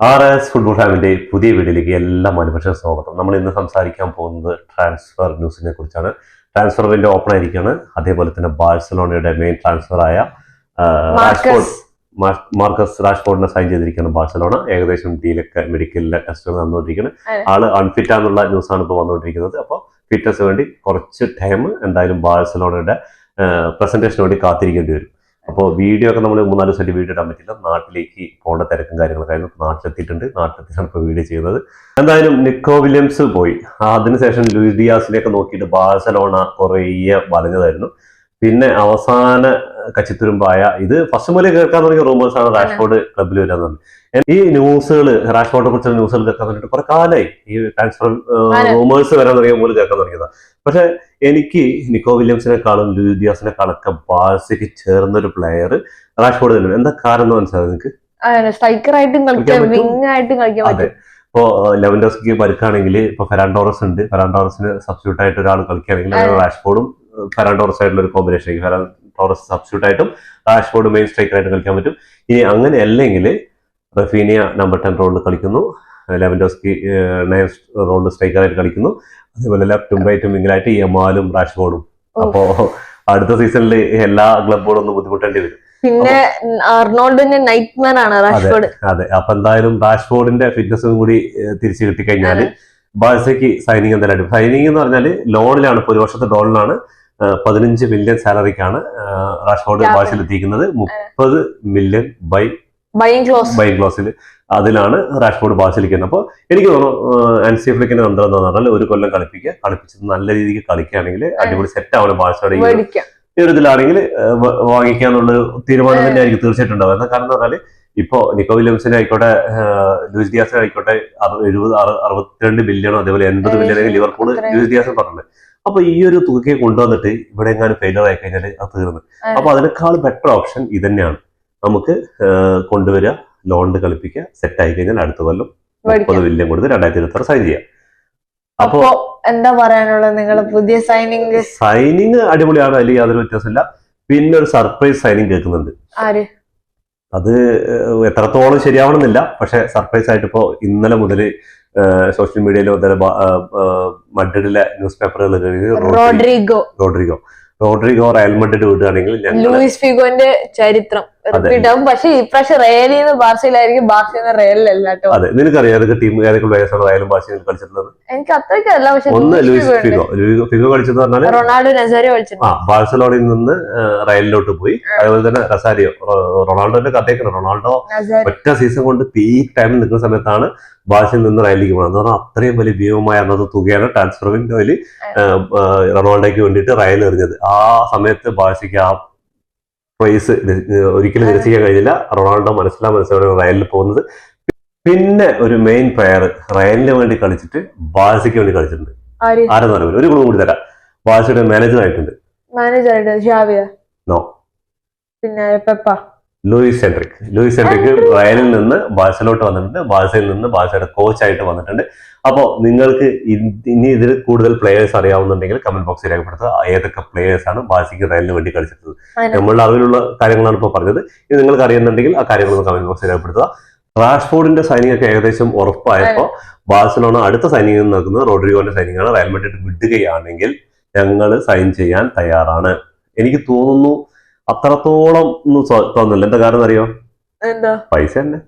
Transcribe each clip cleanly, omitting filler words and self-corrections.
RS football ഫാമിലിന്റെ പുതിയ വീഡിയോയിലേക്ക് എല്ലാ മനുഷ്യർക്കും സ്വാഗതം. നമ്മൾ ഇന്ന് സംസാരിക്കാൻ പോകുന്നത് ട്രാൻസ്ഫർ ന്യൂസിനെ കുറിച്ചാണ്. ട്രാൻസ്ഫർ വിൻഡോ ഓപ്പൺ ആയിരിക്കുകയാണ്. അതേപോലെ തന്നെ ബാഴ്സലോണയുടെ മെയിൻ ട്രാൻസ്ഫർ ആയ മാർക്കസ് റാഷ്ഫോർഡിനെ സൈൻ ചെയ്തിരിക്കുകയാണ് ബാഴ്സലോണ. ഏകദേശം ഡീലൊക്കെ മെഡിക്കലിലെ ടെസ്റ്റുകൾ നടന്നുകൊണ്ടിരിക്കുന്നത്. ആള് അൺഫിറ്റ് ആണെന്നുള്ള ന്യൂസാണ് ഇപ്പോൾ വന്നുകൊണ്ടിരിക്കുന്നത്. അപ്പോൾ ഫിറ്റ്നസ് വേണ്ടി കുറച്ച് ടൈം എന്തായാലും ബാഴ്സലോണയുടെ പ്രസന്റേഷന് വേണ്ടി കാത്തിരിക്കേണ്ടി വരും. അപ്പോൾ വീഡിയോ ഒക്കെ നമ്മൾ 3-4 ദിവസമായിട്ട് വീഡിയോ ഇടാൻ പറ്റില്ല. നാട്ടിലേക്ക് പോകേണ്ട തിരക്കും കാര്യങ്ങളൊക്കെ ആയിരുന്നു. നാട്ടിലെത്തിയിട്ടുണ്ട്. നാട്ടിലെത്തിയാണ് ഇപ്പോൾ വീഡിയോ ചെയ്യുന്നത്. എന്തായാലും നിക്കോ വില്യംസ് പോയി. അതിനുശേഷം ലൂയിസ് ഡിയാസിനെയൊക്കെ നോക്കിയിട്ട് ബാഴ്സലോണ കുറേ വലഞ്ഞതായിരുന്നു. പിന്നെ അവസാന കച്ചിത്തുരുമ്പായ ഇത് ഫസ്റ്റ് മുതലേ കേൾക്കാൻ തുടങ്ങിയ റൂമേഴ്സ് ആണ് റാഷ്ഫോർഡ് ക്ലബ്ബിൽ വരാൻ. ഈ ന്യൂസുകൾ റാഷ്ഫോർഡിനെ കുറിച്ചുള്ള ന്യൂസുകൾ കേൾക്കാൻ വേണ്ടിയിട്ട് കുറെ കാലമായി ഈ ട്രാൻസ്ഫർ റൂമേഴ്സ് വരാൻ തുടങ്ങിയ പോലും കേൾക്കാൻ തുടങ്ങിയതാണ്. പക്ഷെ എനിക്ക് നിക്കോ വില്യംസിനെക്കാളും ലൂയിസ് ഡിയാസിനെക്കാളൊക്കെ ബാഴ്സയ്ക്ക് ചേർന്നൊരു പ്ലെയർ റാഷ്ഫോർഡ് തന്നെയാണ്. എന്താ കാരണം എന്ന് മനസ്സിലാവും നിങ്ങൾക്ക്? അതെ, ഇപ്പോ ലെവൻഡോസ്കിക്ക് പരിക്കാണെങ്കിൽ ഇപ്പൊ ഫെറാൻ ടോറസ് ഉണ്ട്. ഫെറാൻ ടോറസിന് സബ്സ്റ്റിറ്റ്യൂട്ട് ആയിട്ട് ഒരാൾ കളിക്കുകയാണെങ്കിൽ റാഷ്ഫോർഡും ഫെറാൻ ടോറസ് ആയിട്ടുള്ള ഒരു കോമ്പിനേഷൻ ആയിരിക്കും. ഫെറാൻ ടോറസ് സബ്സ്റ്റിറ്റ്യൂട്ട് ആയിട്ടും റാഷ്ഫോർഡ് മെയിൻ സ്ട്രൈക്കർ ആയിട്ട് കളിക്കാൻ പറ്റും. ഇനി അങ്ങനെ അല്ലെങ്കിൽ റഫീനിയ നമ്പർ 10 റോളിൽ കളിക്കുന്നു, ലെവൻഡോസ്കി 9 റോളിൽ സ്ട്രൈക്കറായിട്ട് കളിക്കുന്നു. അതേപോലെ ലെഫ്റ്റും റൈറ്റും വിങ്ങിലായിട്ട് യമാലും റാഷ്ഫോർഡും. അപ്പോ അടുത്ത സീസണിൽ എല്ലാ ക്ലബുകളും ഒന്ന് ബുദ്ധിമുട്ടേണ്ടി വരും. പിന്നെ അർണോൾഡിന്റെ നൈറ്റ്മാൻ ആണ് റാഷ്ഫോർഡ്. അതെ, അപ്പൊ എന്തായാലും റാഷ്ഫോർഡിന്റെ ഫിറ്റ്നസും കൂടി തിരിച്ചു കിട്ടിക്കഴിഞ്ഞാൽ ബാഴ്സയ്ക്ക് സൈനിങ് എന്തായാലും. സൈനിങ് എന്ന് പറഞ്ഞാൽ ലോണിലാണ്, ഇപ്പോൾ ഒരു വർഷത്തെ ലോണിലാണ്. 15 മില്യൺ സാലറിക്കാണ് റാഷ്ഫോർഡ് ബാഴ്സയിൽ എത്തിക്കുന്നത്. 30 മില്യൺ ബൈയിങ് ക്ലോസിൽ അതിലാണ് റാഷ്ഫോർഡ് ബാഴ്സയിലിരിക്കുന്നത്. അപ്പോൾ എനിക്ക് തോന്നുന്നു ആൻസി ഫ്ലിക്കിന്റെ തന്ത്രം എന്താണെന്ന് പറഞ്ഞാൽ ഒരു കൊല്ലം കളിപ്പിച്ച് നല്ല രീതിക്ക് കളിക്കുകയാണെങ്കിൽ അടിപൊളി സെറ്റ് ആവണം ബാഴ്സയുടെ ഈ ഒരു ഇതിലാണെങ്കിൽ വാങ്ങിക്കാന്നുള്ള തീരുമാനം തന്നെ ആയിരിക്കും തീർച്ചയായിട്ടും ഉണ്ടാവുക. എന്താ കാരണം എന്ന് പറഞ്ഞാൽ ഇപ്പോ നിക്കോ വില്യംസിനെ ആയിക്കോട്ടെ, ലൂയിസ് ഡിയാസിനെ ആയിക്കോട്ടെ 62 ബില്യണോ അതേപോലെ 80 ബില്യണോ ലിവർപൂൾ ലൂയിസ് ഡിയാസിന് പറഞ്ഞത്. അപ്പൊ ഈ ഒരു തുകയെ കൊണ്ടുവന്നിട്ട് ഇവിടെ എങ്ങാനും ഫെയിലർ ആയി കഴിഞ്ഞാൽ അത് തീർന്നു. അപ്പൊ അതിനേക്കാൾ ബെറ്റർ ഓപ്ഷൻ ഇതന്നെയാണ്. നമുക്ക് കൊണ്ടുവരിക, ലോണിൽ കളിപ്പിക്കുക, സെറ്റ് ആയി കഴിഞ്ഞാൽ അടുത്ത കൊല്ലം 30 ബില്യൺ കൊടുത്ത് 2026 സൈൻ ചെയ്യാം. അപ്പോ എന്താ പറയാനുള്ളത് നിങ്ങൾ? പുതിയ സൈനിങ് അടിപൊളിയാണ്, അതിൽ യാതൊരു വ്യത്യാസമില്ല. പിന്നെ ഒരു സർപ്രൈസ് സൈനിങ് കേൾക്കുന്നുണ്ട്. അത് എത്രത്തോളം ശരിയാവണമെന്നില്ല, പക്ഷെ സർപ്രൈസ് ആയിട്ട് ഇപ്പോ ഇന്നലെ മുതൽ സോഷ്യൽ മീഡിയയിലും അതേപോലെ മഡ്രിഡിലെ ന്യൂസ് പേപ്പറുകൾ റോഡ്രിഗോ റയൽ മഡ്രിഡ് വിടുകയാണെങ്കിൽ ലൂയിസ് ഫിഗോന്റെ ചരിത്രം ഇടാം. പക്ഷെ ഇപ്രാവശ്യം റയലിന്ന് ബാർസയിലായിരിക്കും, ബാർസയിൽ റയലിലല്ല കേട്ടോ. അതെ, നിനക്കറിയാം ഏതൊക്കെ ടീം ഏതൊക്കെ പ്ലേയേഴ്സാണ് റയലും ബാർസയിൽ കളിച്ചിട്ടുള്ളത്? എനിക്ക് അത്രയ്ക്കല്ല, പക്ഷെ ഒന്ന് ലൂയിസ് ഫിഗോ കളിച്ചത് പറഞ്ഞാൽ റൊണാൾഡോ നസാരിയോ കളിച്ചിട്ടുണ്ട്. ബാഴ്സലോണയിൽ നിന്ന് റയലിലോട്ട് പോയി. അതേപോലെ തന്നെ റൊസാരിയോ, റൊണാൾഡോന്റെ കഥയൊക്കെ. റൊണാൾഡോ ഒറ്റ സീസൺ കൊണ്ട് പീക്ക് ടൈമിൽ നിൽക്കുന്ന സമയത്താണ് ബാഴ്സയിൽ നിന്ന് റയലിലേക്ക് പോകുന്നത്. എന്ന് പറഞ്ഞാൽ അത്രയും വലിയ ഭീമമായ അന്നത്തെ തുകയാണ് ട്രാൻസ്ഫർ വിൻഡോയിൽ റൊണാൾഡോയ്ക്ക് വേണ്ടിയിട്ട് റയൽ എറിഞ്ഞത്. ആ സമയത്ത് ബാഴ്സയ്ക്ക് ആ പ്രൈസ് ഒരിക്കലും നിരസിക്കാൻ കഴിഞ്ഞില്ല. റൊണാൾഡോ മനസ്സിലാവുന്ന റയലിൽ പോകുന്നത്. പിന്നെ ഒരു മെയിൻ പ്ലെയർ റയലിന് വേണ്ടി കളിച്ചിട്ട് ബാഴ്സയ്ക്ക് വേണ്ടി കളിച്ചിട്ടുണ്ട്. ആരെന്ന് പറയുമ്പോൾ ഒരു ക്ലൂ കൂടി തരാം. ബാഴ്സയുടെ മാനേജറായിട്ടുണ്ട്. നോ, പിന്നെ ലൂയിസ് സെൻട്രിക് റയലിൽ നിന്ന് ബാഴ്സലോട്ട് വന്നിട്ടുണ്ട്. ബാഴ്സയിൽ നിന്ന് ബാഴ്സയുടെ കോച്ചായിട്ട് വന്നിട്ടുണ്ട്. അപ്പോൾ നിങ്ങൾക്ക് ഇനി ഇതിൽ കൂടുതൽ പ്ലേയേഴ്സ് അറിയാവുന്നുണ്ടെങ്കിൽ കമന്റ് ബോക്സിൽ രേഖപ്പെടുത്തുക. ഏതൊക്കെ പ്ലേയേഴ്സ് ആണ് ബാഴ്സയ്ക്ക് റയലിന് വേണ്ടി കളിച്ചിട്ടുള്ളത്? നമ്മളുടെ അറിവിലുള്ള കാര്യങ്ങളാണ് ഇപ്പോൾ പറഞ്ഞത്. ഇത് നിങ്ങൾക്ക് അറിയുന്നുണ്ടെങ്കിൽ ആ കാര്യങ്ങളൊന്ന് കമന്റ് ബോക്സിൽ രേഖപ്പെടുത്തുക. റാഷ്ഫോർഡിന്റെ സൈനിങ് ഒക്കെ ഏകദേശം ഉറപ്പായപ്പോൾ ബാഴ്സലോണ അടുത്ത സൈനിങ് നടക്കുന്നത് റോഡ്രിഗോന്റെ സൈനിങ് ആണ്. റയൽ മഡ്രിഡ് വിടുകയാണെങ്കിൽ ഞങ്ങൾ സൈൻ ചെയ്യാൻ തയ്യാറാണ്. എനിക്ക് തോന്നുന്നു അത്രത്തോളം ഒന്നും തോന്നില്ല. എന്താ കാരണം അറിയോ? പൈസ തന്നെ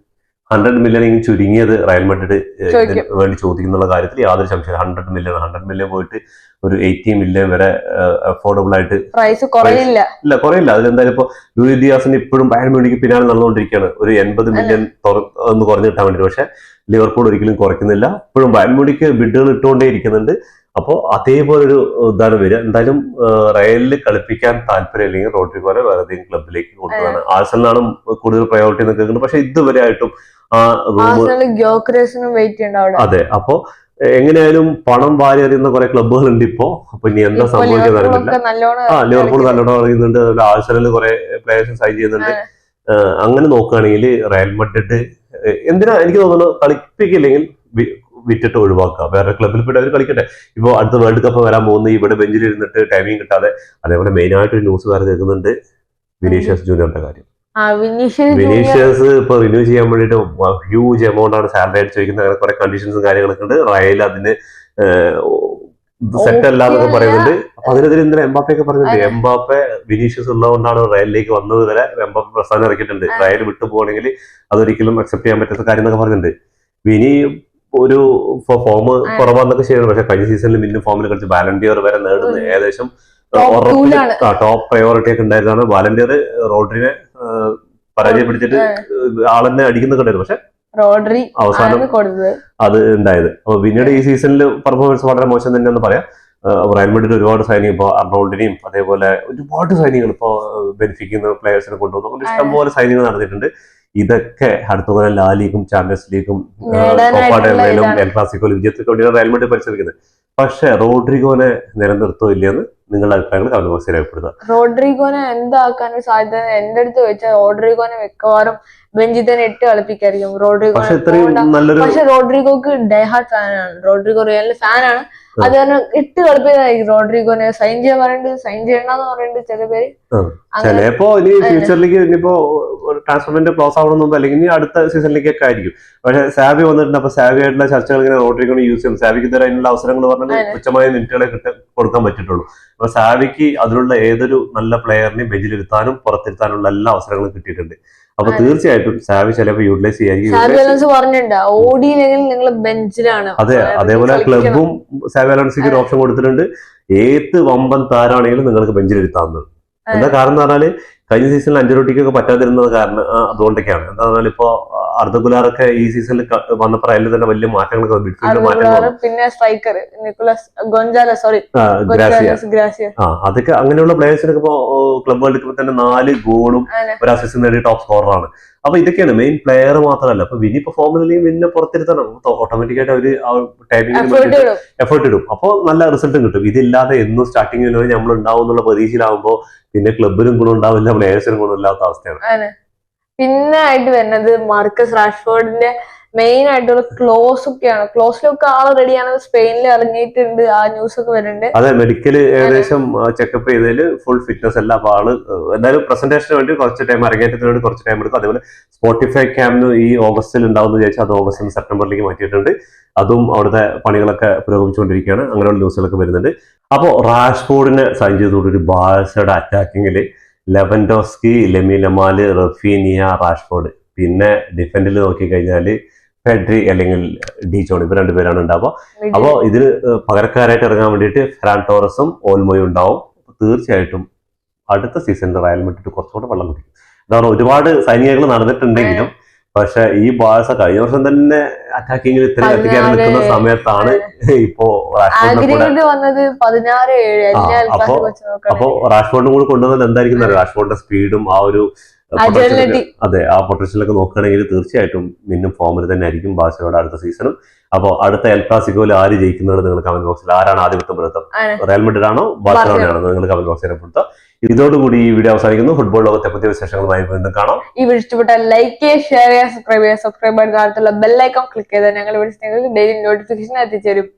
100 മില്യൺ ചുരുങ്ങിയത് റയൽ മഡ്രിഡ് വേണ്ടി ചോദിക്കുന്ന കാര്യത്തിൽ യാതൊരു സംശയം. 100 മില്യൺ പോയിട്ട് ഒരു 80 മില്യൺ വരെ അഫോർഡബിൾ ആയിട്ട് ഇല്ല, കുറയില്ല. അതിലെന്തായാലും ഇപ്പൊ ലൂയിസ് ഡിയാസിന് ഇപ്പോഴും ബയൺ മ്യൂണിക്ക് പിന്നാലെ നടന്നുകൊണ്ടിരിക്കുകയാണ്. ഒരു 80 മില്യൺ ഒന്ന് കുറഞ്ഞു കിട്ടാൻ വേണ്ടി. പക്ഷെ ലിവർപൂൾ ഒരിക്കലും കുറയ്ക്കുന്നില്ല. ഇപ്പോഴും ബയൺ മ്യൂണിക്ക് ബിഡുകൾ ഇട്ടുകൊണ്ടേ ഇരിക്കുന്നുണ്ട്. അപ്പോൾ അതേപോലൊരു ഇതാണ് വരിക. എന്തായാലും റയലിൽ കളിപ്പിക്കാൻ താല്പര്യം ഇല്ലെങ്കിൽ റോഡ്രിഗോനെ വേറെ ഏതെങ്കിലും ക്ലബിലേക്ക് കൊണ്ടുപോകാൻ ആഴ്സണലാണ് കൂടുതൽ പ്രയോറിറ്റി എന്ന് കേൾക്കുന്നത്. പക്ഷെ ഇതുവരെ ആയിട്ടും ആ അതെ. അപ്പോ എങ്ങനെയായാലും പണം വാരി അറിയുന്ന കുറെ ക്ലബ്ബുകൾ ഉണ്ട് ഇപ്പോ. അപ്പൊ ഇനി എന്താ സംഭവിക്കുന്നത് അറിയില്ല. ലിവർപൂൾ നല്ലോണം അറിയുന്നുണ്ട്. ആഴ്സണലിൽ കുറെ പ്ലേയേഴ്സ് സൈൻ ചെയ്യുന്നുണ്ട്. അങ്ങനെ നോക്കുകയാണെങ്കിൽ റയൽ മഡ്രിഡ് എന്തിനാ എനിക്ക് തോന്നുന്നു കളിപ്പിക്കില്ലെങ്കിൽ വിറ്റിട്ട് ഒഴിവാക്കുക, വേറെ ക്ലബിൽ പോയിട്ട് അവർ കളിക്കട്ടെ. ഇപ്പോൾ അടുത്ത വേൾഡ് കപ്പ് വരാൻ പോകുന്ന ഇവിടെ ബെഞ്ചിൽ ഇരുന്നിട്ട് ടൈമിങ് കിട്ടാതെ. അതേപോലെ മെയിൻ ആയിട്ട് ഒരു ന്യൂസ് വേറെ കേൾക്കുന്നുണ്ട് വിനീഷ്യസ് ജൂനിയറിന്റെ കാര്യം. വിനീഷ്യസ് ഇപ്പൊ റിന്യൂ ചെയ്യാൻ വേണ്ടിട്ട് ഹ്യൂജ് എമൗണ്ട് ആണ് സാലറി ആയിട്ട് ചോദിക്കുന്നത്. അങ്ങനെ കുറെ കണ്ടീഷൻസും കാര്യങ്ങളൊക്കെ ഉണ്ട്. റയൽ അതിന് സെറ്റ് അല്ല എന്നൊക്കെ പറയുന്നുണ്ട്. അപ്പൊ അതിനെതിരെ ഇന്നലെ എംബാപ്പയൊക്കെ പറഞ്ഞിട്ടുണ്ട്. എംബാപ്പെ വിനീഷ്യസ് ഉള്ളതുകൊണ്ടാണ് റയലിലേക്ക് വന്നത് വരെ എംബാപ്പെ പ്രസ്ഥാനം ഇറക്കിയിട്ടുണ്ട്. റയൽ വിട്ടു പോകണമെങ്കിൽ അതൊരിക്കലും അക്സെപ്റ്റ് ചെയ്യാൻ പറ്റാത്ത കാര്യം എന്നൊക്കെ പറഞ്ഞിട്ടുണ്ട്. വിനി ഒരു ഫോം കുറവാന്നൊക്കെ ശരിയാണ്. പക്ഷെ കഴിഞ്ഞ സീസണിൽ മിന്നും ഫോമിൽ കളിച്ച് ബാലൻഡിയർ വരെ നേടുന്നത് ഏകദേശം ടോപ്പ് പ്രയോറിറ്റി ഒക്കെ ഉണ്ടായിരുന്നാണ്. ബാലൻഡിയർ റോഡ്രിനെ പരാജയപ്പെടുത്തിയിട്ട് ആളെന്നെ അടിക്കുന്ന കണ്ടായിരുന്നു. പക്ഷെ അവസാനം അത് ഉണ്ടായത്. അപ്പൊ പിന്നീട് ഈ സീസണിൽ പെർഫോമൻസ് വളരെ മോശം തന്നെയെന്ന് പറയാം. റയൽ മാഡ്രിഡ് ഒരുപാട് സൈനിങ് ഇപ്പൊ അർണോൾഡിനെയും അതേപോലെ ഒരുപാട് സൈനികൾ ഇപ്പൊ ബെനിഫിക്കുന്ന പ്ലേയേഴ്സിനെ കൊണ്ടുവന്നു. ഇഷ്ടംപോലെ സൈനികൾ നടന്നിട്ടുണ്ട്. ഇതൊക്കെ അടുത്ത കൊല്ലം ലാ ലീഗും ചാമ്പ്യൻസ് ലീഗും കോപ്പാഡേലും എൽ ക്ലാസിക്കോ വിജയത്തിനൊക്കെ വേണ്ടിയാണ് റയൽ മാഡ്രിഡ് പരിശ്രമിക്കുന്നത്. പക്ഷെ റോഡ്രിഗോനെ നിലനിർത്തോ ഇല്ലെന്ന് നിങ്ങളുടെ അഭിപ്രായങ്ങൾ കമന്റ് ബോക്സിൽ രേഖപ്പെടുത്തുക. റോഡ്രിഗോനെ എന്താക്കാൻ സാധ്യത എന്റെ അടുത്ത് വെച്ചാൽ റോഡ്രിഗോനെ മിക്കവാറും ബെഞ്ചിൽ തന്നെ ഇട്ട് കളിപ്പിക്കായിരിക്കും. പക്ഷെ റോഡ്രിഗോക്ക് ഡൈഹാർഡ് ഫാനാണ്. റോഡ്രിഗോ റിയലിന്റെ ഫാനാണ്. അത് കാരണം ഇട്ട് കളിപ്പിക്കുന്നതായിരിക്കും. റോഡ്രിഗോനെ സൈൻ ചെയ്യാൻ പറയുന്നുണ്ട്, സൈൻ ചെയ്യണമെന്ന് പറയുന്നുണ്ട് ചില പേര്. ചിലപ്പോ ഇനി ഫ്യൂച്ചറിലേക്ക് ഇനിയിപ്പോ ട്രാൻസ്ഫർമെന്റ് ക്ലോസ് ആവണം മുമ്പ് അല്ലെങ്കിൽ ഇനി അടുത്ത സീസണിലേക്കൊക്കെ ആയിരിക്കും. പക്ഷെ സാവി വന്നിട്ടുണ്ട്. അപ്പൊ സാവി ആയിട്ടുള്ള ചർച്ചകൾ ഇങ്ങനെ റോഡ്രിഗോനെ യൂസ് ചെയ്യും. സാവിക്ക് ഇതുവരെ അതിനുള്ള അവസരങ്ങൾ പറഞ്ഞാൽ തുച്ഛമായ മിനിറ്റുകളെ കൊടുക്കാൻ പറ്റിയിട്ടുള്ളൂ. അപ്പൊ സാവിക്ക് അതിലുള്ള ഏതൊരു നല്ല പ്ലെയറിനെയും ബെഞ്ചിലിരുത്താനും പുറത്തിരുത്താനുള്ള എല്ലാ അവസരങ്ങളും കിട്ടിയിട്ടുണ്ട്. അപ്പൊ തീർച്ചയായിട്ടും സാവി ചിലപ്പോൾ യൂട്ടിലൈസ് ചെയ്യാൻ ഓടിയില്ലെങ്കിൽ നിങ്ങൾ ബെഞ്ചിലാണ്. അതെ, അതേപോലെ ക്ലബും സാവി അലോൺസിക്ക് ഒരു ഓപ്ഷൻ കൊടുത്തിട്ടുണ്ട്. ഏത് വമ്പൻ താരാണെങ്കിലും നിങ്ങൾക്ക് ബെഞ്ചിലിരുത്താവുന്നത്. എന്താ കാരണം എന്ന് പറഞ്ഞാല് കഴിഞ്ഞ സീസണിൽ അഞ്ചരോട്ടിക്കൊക്കെ പറ്റാതിരുന്നത് കാരണം അതുകൊണ്ടൊക്കെയാണ്. എന്താ പറഞ്ഞാൽ ഇപ്പൊ അർദ്ധഗുലാറൊക്കെ ഈ സീസണിൽ വന്നപ്പോൾ അതിൽ തന്നെ വലിയ മാറ്റങ്ങളൊക്കെ പിന്നെ സ്ട്രൈക്കർ അതൊക്കെ അങ്ങനെയുള്ള പ്ലേയേഴ്സിനൊക്കെ ഇപ്പൊ ക്ലബ് വേൾഡ് കപ്പിൽ തന്നെ 4 ഗോളും ഒരു അസിസ്റ്റ് നേടിയ ടോപ്പ് സ്കോററാണ്. അപ്പൊ ഇതൊക്കെയാണ് മെയിൻ. പ്ലെയർ മാത്രമല്ല, ഇപ്പൊ വിനി പെർഫോമൻസിലെയും വിന്നെ പുറത്തിരുത്തണം. ഓട്ടോമാറ്റിക്കായിട്ട് അവര് ടൈമിങ്ങിന് എഫേർട്ട് ഇടും. അപ്പോൾ നല്ല റിസൾട്ടും കിട്ടും. ഇതില്ലാതെ എന്നും സ്റ്റാർട്ടിങ്ങിൽ നമ്മൾ ഉണ്ടാവും എന്നുള്ള പ്രതീക്ഷയിലാവുമ്പോ പിന്നെ ക്ലബിനും ഗുണം ഉണ്ടാവില്ല, പ്ലേയേഴ്സിനും ഗുണമില്ലാത്ത അവസ്ഥയാണ്. പിന്നെ ആയിട്ട് വരുന്നത് മാർക്കസ് റാഷ്ഫോർഡിന്റെ മെയിൻ ആയിട്ടുള്ള ക്ലോസ് ഒക്കെയാണ്. ക്ലോസിലൊക്കെ ആള് റെഡിയാണ്. സ്പെയിനിൽ ഇറങ്ങിയിട്ടുണ്ട്. ആ ന്യൂസ് ഒക്കെ വരുന്നുണ്ട്. അതെ, മെഡിക്കല് ഏകദേശം ചെക്കപ്പ് ചെയ്തതിൽ ഫുൾ ഫിറ്റ്നസ് അല്ല. അപ്പൊ ആള് എന്തായാലും പ്രസന്റേഷന് വേണ്ടി കുറച്ച് ടൈം, അരങ്ങേറ്റത്തിന് വേണ്ടി കുറച്ച് ടൈം എടുക്കും. അതേപോലെ സ്പോട്ടിഫൈ ക്യാമ്പിന് ഈ ഓഗസ്റ്റിൽ ഉണ്ടാവുന്ന വിചാരിച്ചാൽ അത് ഓഗസ്റ്റിൽ സെപ്റ്റംബറിലേക്ക് മാറ്റിയിട്ടുണ്ട്. അതും അവിടുത്തെ പണികളൊക്കെ പുരോഗമിച്ചുകൊണ്ടിരിക്കുകയാണ്. അങ്ങനെയുള്ള ന്യൂസുകളൊക്കെ വരുന്നുണ്ട്. അപ്പോൾ റാഷ്ഫോർഡിനെ സൈൻ ചെയ്തോടൊരു ബാഴ്സയുടെ അറ്റാക്കിങ്ങിൽ Lewandowski, Lamine Yamal, Raphinha, Rashford. പിന്നെ ഡിഫൻഡിൽ നോക്കിക്കഴിഞ്ഞാല് ഫെഡ്രി അല്ലെങ്കിൽ ഡി ജോൺ, ഇവർ രണ്ടുപേരാണ് ഉണ്ടാവുക. അപ്പോൾ ഇതിന് പകരക്കാരായിട്ട് ഇറങ്ങാൻ വേണ്ടിയിട്ട് ഫെറാൻ ടോറസും ഓൾമോയും ഉണ്ടാവും. തീർച്ചയായിട്ടും അടുത്ത സീസണിൽ റയൽ മാഡ്രിഡ് കുറച്ചുകൂടെ വെള്ളം കുടിക്കും. അതാണ് ഒരുപാട് സൈനികങ്ങൾ നടന്നിട്ടുണ്ടെങ്കിലും പക്ഷെ ഈ ബാഴ്സ കഴിഞ്ഞ വർഷം തന്നെ അറ്റാക്കിങ്ങിൽ ഇത്രയും എത്തിക്കാൻ നിൽക്കുന്ന സമയത്താണ് ഇപ്പോ അപ്പോ റാഷ്ഫോർഡും കൂടി കൊണ്ടുവന്നത് എന്തായിരിക്കും? റാഷ്ഫോർഡിന്റെ സ്പീഡും ആ ഒരു അതെ, ആ പൊട്ടൻഷ്യലൊക്കെ നോക്കുകയാണെങ്കിൽ തീർച്ചയായിട്ടും മിന്നും ഫോമിൽ തന്നെ ആയിരിക്കും ബാഴ്സലോണ അടുത്ത സീസണും. അപ്പോൾ അടുത്ത എൽ ക്ലാസിക്കോയിൽ ആര് ജയിക്കുന്നത് നിങ്ങൾ കമന്റ് ബോക്സിൽ, ആരാണ് ആധിപത്യം പുലർത്തും, റയൽ മാഡ്രിഡ് ആണോ ബാഴ്സലോണയാണോ നിങ്ങൾ കമന്റ് ബോക്സിൽ രേഖപ്പെടുത്തുക. ഇതോടുകൂടി ഈ വീഡിയോ അവസാനിക്കുന്നു. ഫുട്ബോൾ ലോകത്തെ പുതിയ വിശേഷങ്ങളുമായി വീണ്ടും കാണാം. ഈ വീഡിയോ ഇഷ്ടപ്പെട്ടാൽ ലൈക്ക് ചെയ്യുക, ഷെയർ ചെയ്യുക, സബ്സ്ക്രൈബ് ചെയ്യുക. സബ്സ്ക്രൈബ് ചെയ്യുന്ന ബെൽ ഐക്കൺ ക്ലിക്ക് ചെയ്താൽ ഞങ്ങൾ വീഡിയോസ് ഡെയിലി നോട്ടിഫിക്കേഷൻ എത്തിച്ചേരും.